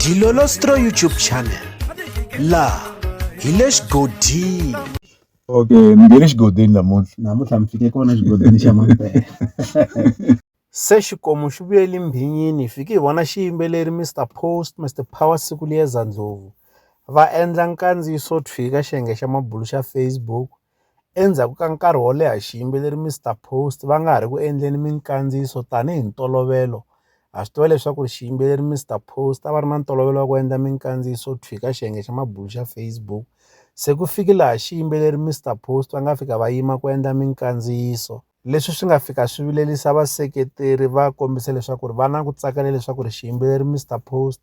Dilolostro YouTube channel. La Hilesh Godin. Okay, ngene xigodini namuntlha mi fike kona xigodini xa Mampela. Se xikomu xi vuyele mbhinyini hi fike hi vona xiyimbeleri Mr Post, Mr Power siku liyeza Ndlovu va endla nkandziyiso thwika xiyenge xa mabulu xa Facebook. Endzhaku ka nkarhi wo leha xiyimbeleri Mr Post va nga ha ri ku endleni minkandziyiso tanihi ntolovelo. Ha swi tiva leswaku xiyimbeleri Mr Post a va ri na ntolovelo wa ku endla minkandziyiso thwika xiyenge xa mabulu xa Facebook. Se ku fike laha xiyimbeleri Mr Post va nga fika va yima ku endla minkandziyiso, leswi swi nga fika swi vilerisa vaseketeri va kombisa leswaku va na ku tsakela leswaku xiyimbeleri Mr Post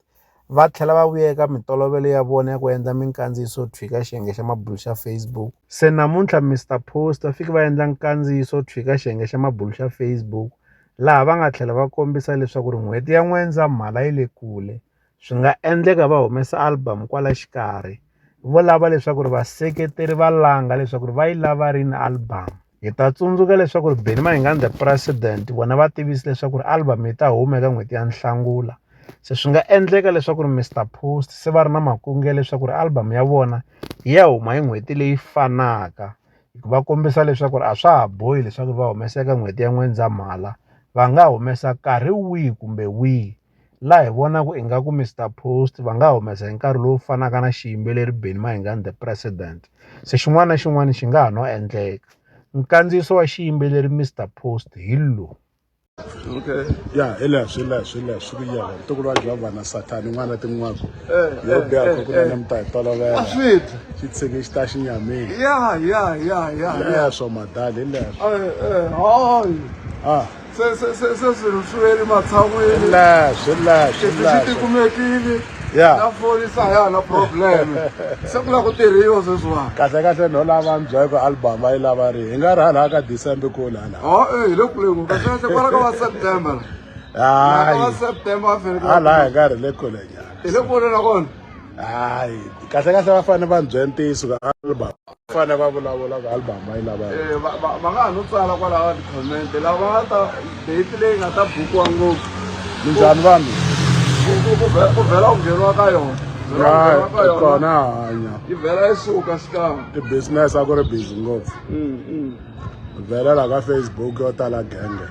va tlhela va vuya eka mitolovelo ya vona ya ku endla minkandziyiso thwika xiyenge xa mabulu xa Facebook. Se namuntlha Mr Post va fike va endla nkandziyiso thwika xiyenge xa mabulu xa Facebook, laha va nga tlhela va kombisa leswaku n'hweti ya N'wendzamhala yi le kule, swi nga endleka va humesa album kwala xikarhi. Vo lava leswaku vaseketeri va langa leswaku va yi lava rini album. Hi ta tsundzuka leswaku Benny Mayengani the President vona va tivisi leswaku album yi ta huma eka n'hweti ya Nhlangula. Se swi nga endleka leswaku Mr Post se va ri na makungu ya leswaku album ya vona ya huma hi n'hweti leyi fanaka, va kombisa leswaku a swa ha bohi leswaku va humesa eka n'hweti ya N'wendzamhala, va nga humesa nkarhi wihi kumbe wihi. Laha hi vonaku ingaku Mr Post va nga humesa hi nkarhi lowu fanaka na xiyimbeleri Benny Mayengani the President. Se xin'wana na xin'wana xi nga ha no endleka. Nkandziyiso wa xiyimbeleri Mr Post hi lowu. Okay. Ya, swi kuyela. Ntukulu wa Jehova na Sathani n'wana tin'waka. Yo biya ko kuna mta hi tolovela. A swi ta. Xi tshege xi ta xi nyameni. Ya. Leswo madali leswo. Hayi. Se swi ri matshan'wini. Leswo. Ti kumekile. Ya. Na folisa ya na problem. Se ku la ku tirhiwa sweswiwani. Kahle no lava byela ku album va yi lava ri. Hi nga ri hala ka December ko lana. Hi le kule ku kahle kwala ka va September. Hayi. Ka September fela. Hala hi nga ri le kule nyana. Hi le kule na kona. Hayi, kahle va fane va byela ntiyiso ka album. Fane va vulavula ku album va yi lava ri. Va nga ha no tsala kwalaho ti-comment lava nga ta date leyi nga ta bukiwa ngopfu. Minjhani vanhu? Ku vhela ku ngheniwa ka yona. Hayi, kona hanya. Yi vhela yi suka xikan'we. Ti-business a ku ri busy ngopfu. Vhela la ka Facebook yo tala genge.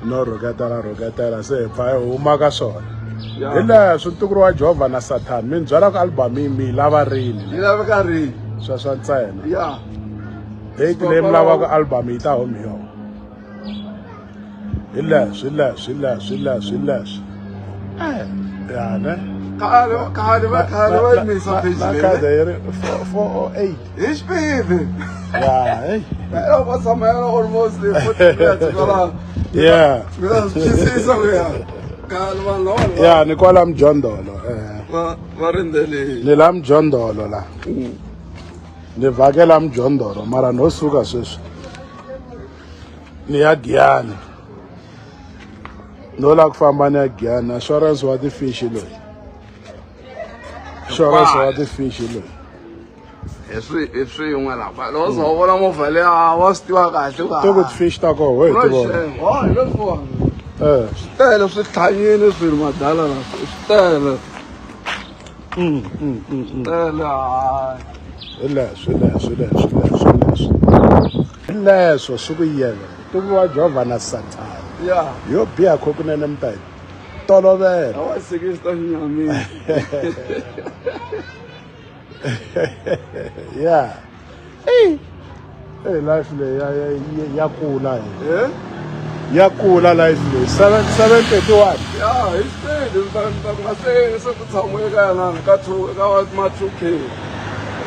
No rhuketela se hi pfa hi huma ka swona. Hi leswi ntukulu wa Jehova na Sathani mi byela ku album mi lava rini. Yi laveka rini? Sweswo ntsena. Ya. Date leyi mi lavaka album yi ta humi yona. Hi leswi. Ya ne? Khale va yimisa page leyi. Khale yi ri 408. Hi xipidi. Ya, hey. Va tshamela almost 40 minutes kwala. Yeah. Swisisa kuya. Khale vanhu lava. Ya, ni kwala Mjondolo. Va rindzele. Ni la Mjondolo la. Ni vhakela Mjondolo mara no suka sweswi. Ni ya Giyani. No la ku famba ni ya Giyani, insurance wa ti-fish loyi. Insurance wa ti-fish loyi. Hi swin'we lava. Loko se vona movha leya wa swi tiva kahle ku. To ku ti-fish ta koho we ti vona. Hi le kona. Swi tele swi tlhanyini swilo madala na swi tele. Tele hayi. Hi leswo swi ku yela. Ntukulu wa Jehova na Sathani. Ya. Yo biya ko kunene mi ta hi tolovela. A wa sikista xinyamini. Ya. Hey, life leyi ya kula hi. Ya kula life leyi 731. Ya, hi xipidi nga se ku tshamiwe ka yona ka ma 2K.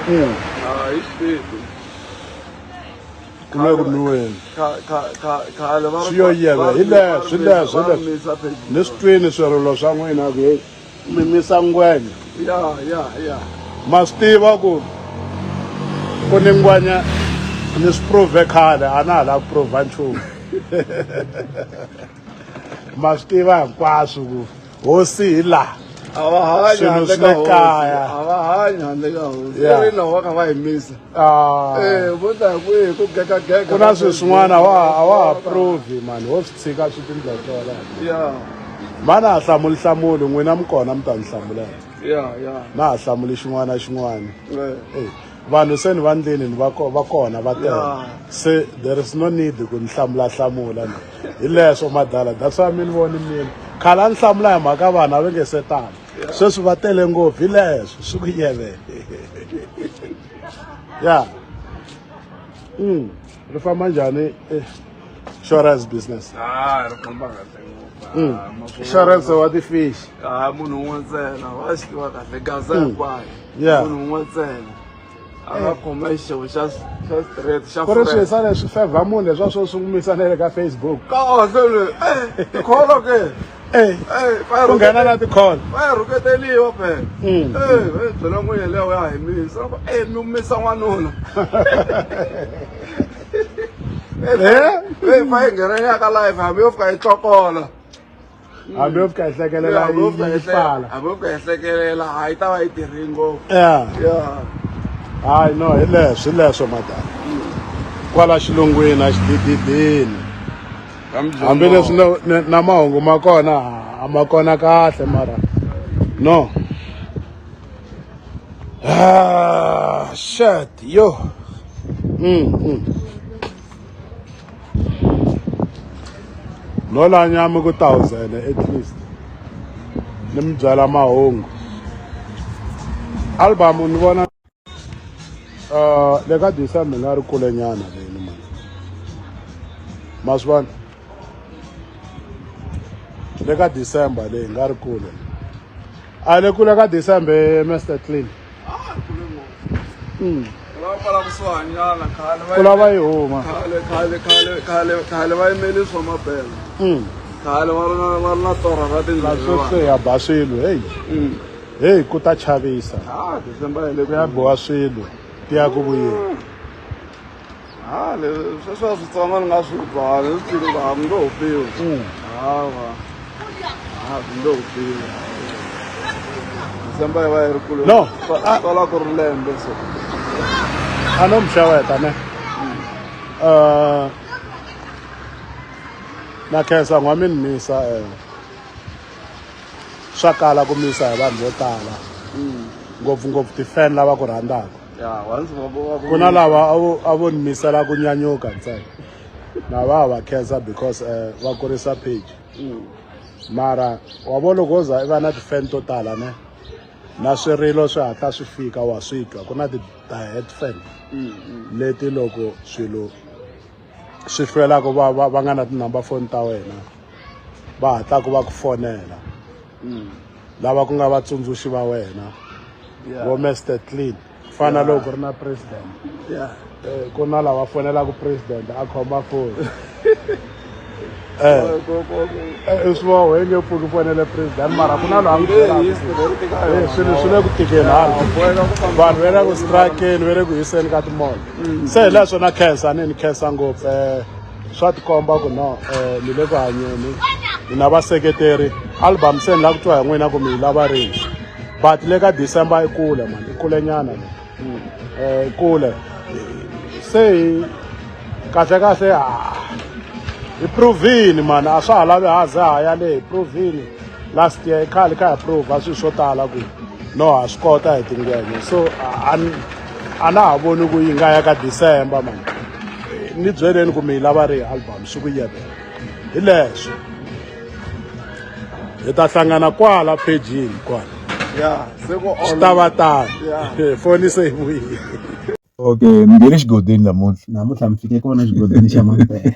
Hi xipidi. Kume ku nuweni. Khale va Swi yo yela hi leswo. Ni switwini swirilo swa n'wina ku mi misa ngwenya. Ya. Ma swi tiva ku ni ngwenya ni swi prove khale a na ha lava ku prova nchumu. Ma swi tiva hinkwaswo ku hosi hi laha. A va hanyi handle ka hosi. Kaya. A va hanyi handle ka hosi. Ri lawa ka va yimisa. Vo ta hi kwihi ku gega. Ku na swin'wana a wa ha prove mani ho swi tshika swi tindlela to wala. Ya. mana ha hlamuli n'wina mi kona mi ta ni hlamulela ya na ha hlamuli xin'wana na xin'wana vanhu se ni va ndleni ni va kona va tele se there is no need ku ni hlamula hi leswo madala that's why mi ni voni mina khale a ni hlamula hi mhaka vanhu a va nge se tala sweswi va tele ngopfu hi leswo swi ku yevele ya ri famba njhani insurance business ri famba kahle insurance wa ti-fish munhu un'we ntsena wa swi tiva kahle gaza hinkwayo munhu un'we ntsena a nga khoma xixevo xa straight xa ku ri swilo swa leswi fevha munhu leswa swo sungumisa na le ka Facebook kahle tikholo ke ku nghena na tikholo va yi rhuketeliwa phela byela n'winyi leyo ya himisa mi humisa n'wanuna fa yi nghenela ka life hambi yo fika yi tlokola hambi yo fika yi hlekelela yi pfala hambi yo fika yi hlekelela a yi ta va yi tirhi ngopfu hayi no hi leswo madala kwala xilungwini a xidididini hambileswi na mahungu ma kona a ma kona kahle mara no shit yo no la nyama ku 1000 at least ni mi byala mahungu album ni vona le ka December nga ri kule nyana leni mani maswani le ka December leyi nga ri kule a le kule ka December Mr Clean ku lava yi huma khale va yimele swa mabelo khale va ri na torha ra swo se ya ba swilo hey ku ta chavisa December hi le ku ya boha swilo ti ya ku vuyeni sweswo switsongo ni nga swi byala swi tivile a mi ngo ho fiwa hawa mi ngo ho fiwa December yi va yi ri kule no tola ku ri lembe so a no mi xeweta ne na khensa n'wa mi ni misa swa kala ku misa hi vanhu vo tala ngopfungopfu ti-fan lava ku rhandzaka ku na lava a vo ni misela ku nyanyuka ntsena na va khensa because va kurisa page mara wa vo loko za i va na ti-fan to tala ne na swirilo swi hatla swi fika wa swi twa ku na ti-diet fan leti loko swilo swi hlwelaka va nga na ti-number phone ta wena va hatlaka va ku fonela lava ku nga vatsundzuxi va wena vo Mr Clean fana loko ri na president ku na lava fonelaka president a khoma foni swi va we nge pfuki fonele president mara ku na loyi swilo swi le ku tikeni vanhu va le ku strakeni va le ku hiseni ka timole se hi leswo na khensa ni khensa ngopfu swa tikomba ku no ni le ku hanyeni ni na vaseketeri album se ni lava ku twa hi n'wina ku mi yi lava rini but le ka December i kule mani i kule nyana i kule se kahle hi provini mani a swa ha lavi haze haya le hi provini last year i khale kha hi prova swilo swo tala ku no ha swi kota hi tingwenya so a na ha voni ku yi nga ya ka December mani ni byeleni ku mi yi lava ri album swi ku yevela hi leswo hi ta hlangana kwala pejini kwala swi ta va tani foni se yi vuyile Okay, mi nge le xigodeni namuntlha mi fike kona xigodeni xa mampela